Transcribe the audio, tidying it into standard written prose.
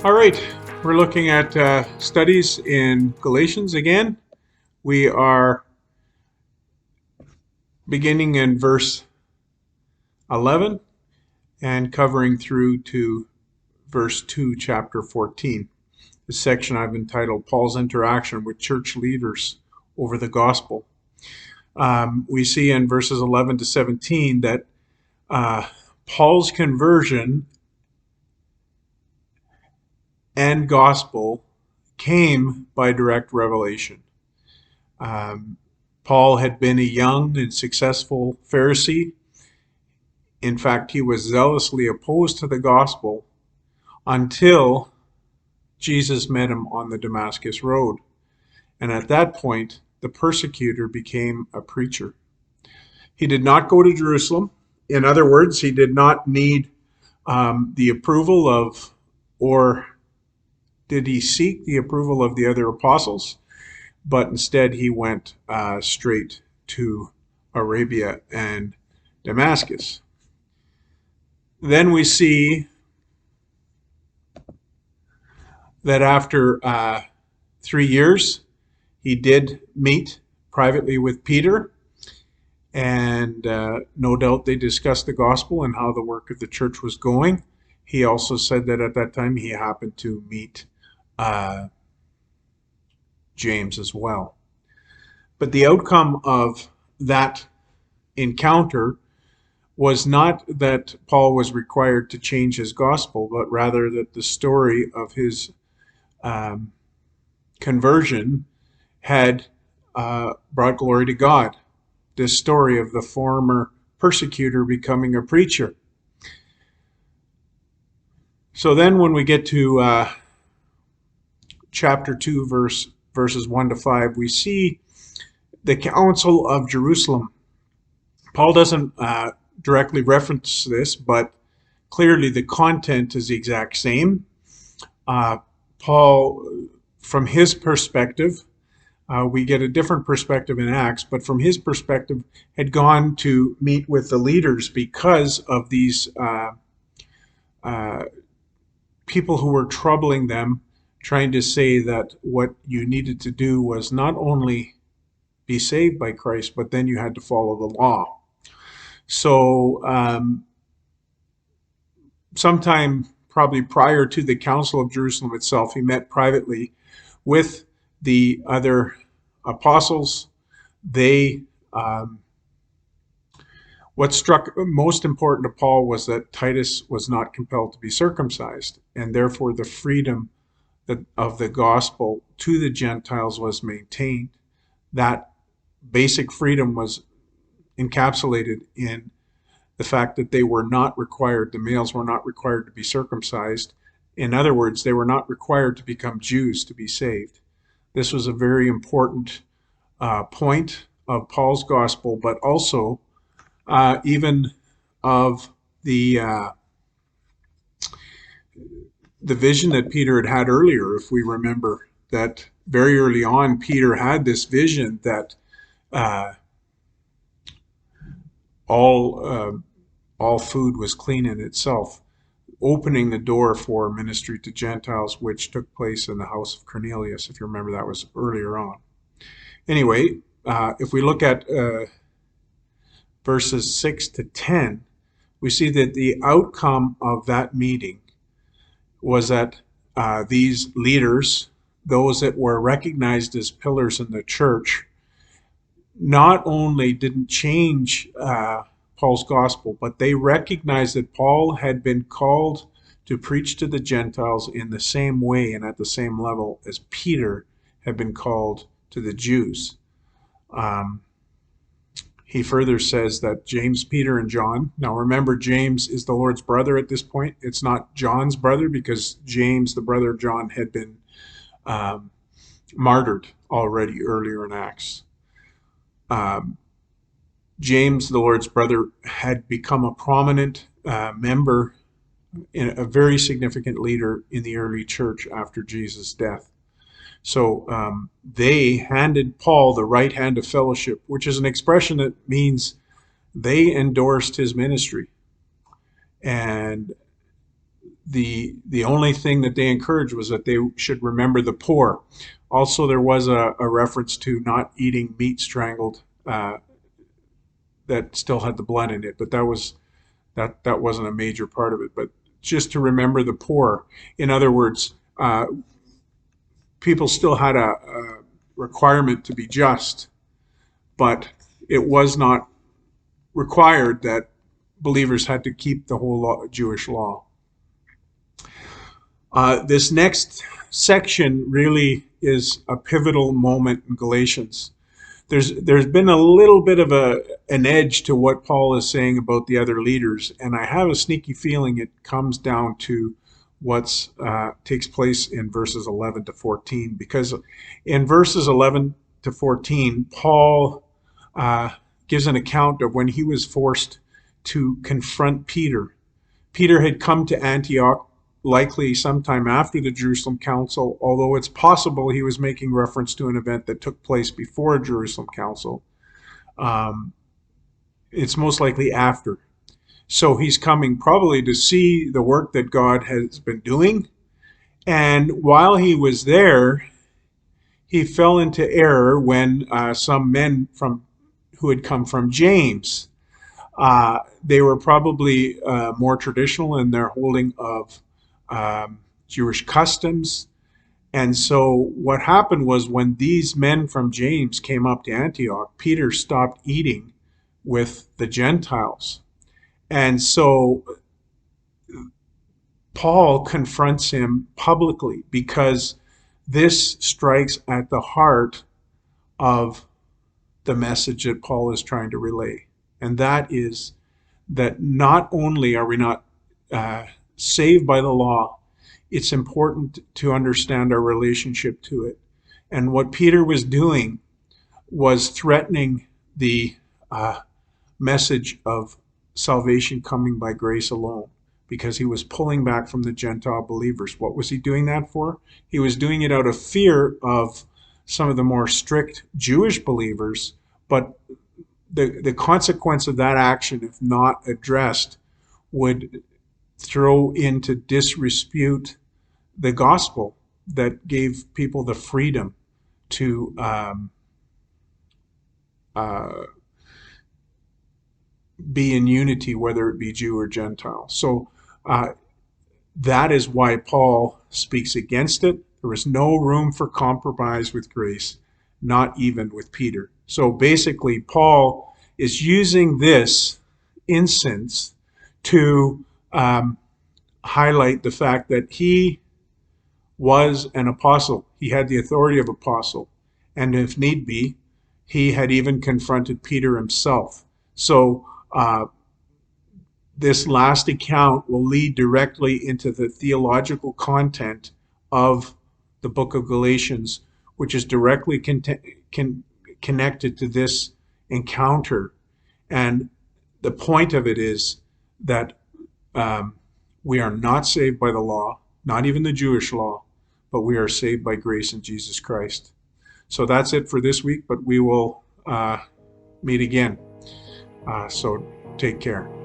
All right, we're looking at studies in Galatians again. We are beginning in verse 11 and covering through to verse 2, chapter 14. This section I've entitled Paul's Interaction with Church Leaders over the Gospel. We see in verses 11 to 17 that Paul's conversion and gospel came by direct revelation. Paul had been a young and successful Pharisee. In fact, he was zealously opposed to the gospel until Jesus met him on the Damascus road. And at that point, the persecutor became a preacher. He did not go to Jerusalem. In other words, he did not need the approval of, or did he seek the approval of the other apostles? But instead he went straight to Arabia and Damascus. Then we see that after 3 years, he did meet privately with Peter, and no doubt they discussed the gospel and how the work of the church was going. He also said that at that time he happened to meet James as well. But the outcome of that encounter was not that Paul was required to change his gospel, but rather that the story of his conversion had brought glory to God. This story of the former persecutor becoming a preacher. So then when we get to chapter 2, verses 1 to 5, we see the Council of Jerusalem. Paul doesn't directly reference this, but clearly the content is the exact same. Paul, from his perspective, we get a different perspective in Acts, but from his perspective, had gone to meet with the leaders because of these people who were troubling them, trying to say that what you needed to do was not only be saved by Christ, but then you had to follow the law. So sometime probably prior to the Council of Jerusalem itself, he met privately with the other apostles. They what struck most important to Paul was that Titus was not compelled to be circumcised, and therefore the freedom of the gospel to the Gentiles was maintained. That basic freedom was encapsulated in the fact that they were not required, the males were not required to be circumcised. In other words, they were not required to become Jews to be saved. This was a very important point of Paul's gospel, but also even of the vision that Peter had earlier. If we remember that very early on, Peter had this vision that all food was clean in itself, opening the door for ministry to Gentiles, which took place in the house of Cornelius. If you remember, that was earlier on. Anyway, if we look at verses 6 to 10, we see that the outcome of that meeting was that these leaders, those that were recognized as pillars in the church, not only didn't change Paul's gospel, but they recognized that Paul had been called to preach to the Gentiles in the same way and at the same level as Peter had been called to the Jews. He further says that James, Peter, and John, now remember, James is the Lord's brother at this point. It's not John's brother, because James, the brother of John, had been martyred already earlier in Acts. James, the Lord's brother, had become a prominent member, a very significant leader in the early church after Jesus' death. So they handed Paul the right hand of fellowship, which is an expression that means they endorsed his ministry. And the only thing that they encouraged was that they should remember the poor. Also, there was a reference to not eating meat strangled that still had the blood in it, but that wasn't a major part of it. But just to remember the poor. In other words, people still had a requirement to be just, but it was not required that believers had to keep the whole Jewish law. This next section really is a pivotal moment in Galatians. There's been a little bit of an edge to what Paul is saying about the other leaders, and I have a sneaky feeling it comes down to what takes place in verses 11 to 14, because in verses 11 to 14, Paul gives an account of when he was forced to confront Peter. Peter had come to Antioch likely sometime after the Jerusalem Council, although it's possible he was making reference to an event that took place before a Jerusalem Council. It's most likely after. So he's coming probably to see the work that God has been doing. And while he was there, he fell into error when some men who had come from James, they were probably more traditional in their holding of Jewish customs. And so what happened was when these men from James came up to Antioch, Peter stopped eating with the Gentiles. And so Paul confronts him publicly because this strikes at the heart of the message that Paul is trying to relay. And that is that not only are we not saved by the law, it's important to understand our relationship to it. And what Peter was doing was threatening the message of salvation coming by grace alone, because he was pulling back from the Gentile believers. What was he doing that for? He was doing it out of fear of some of the more strict Jewish believers, but the consequence of that action, if not addressed, would throw into disrepute the gospel that gave people the freedom to be in unity, whether it be Jew or Gentile. So that is why Paul speaks against it. There is no room for compromise with grace, not even with Peter. So basically, Paul is using this instance to highlight the fact that he was an apostle. He had the authority of apostle. And if need be, he had even confronted Peter himself. So this last account will lead directly into the theological content of the book of Galatians, which is directly connected to this encounter. And the point of it is that we are not saved by the law, not even the Jewish law, but we are saved by grace in Jesus Christ. So that's it for this week, but we will meet again. So take care.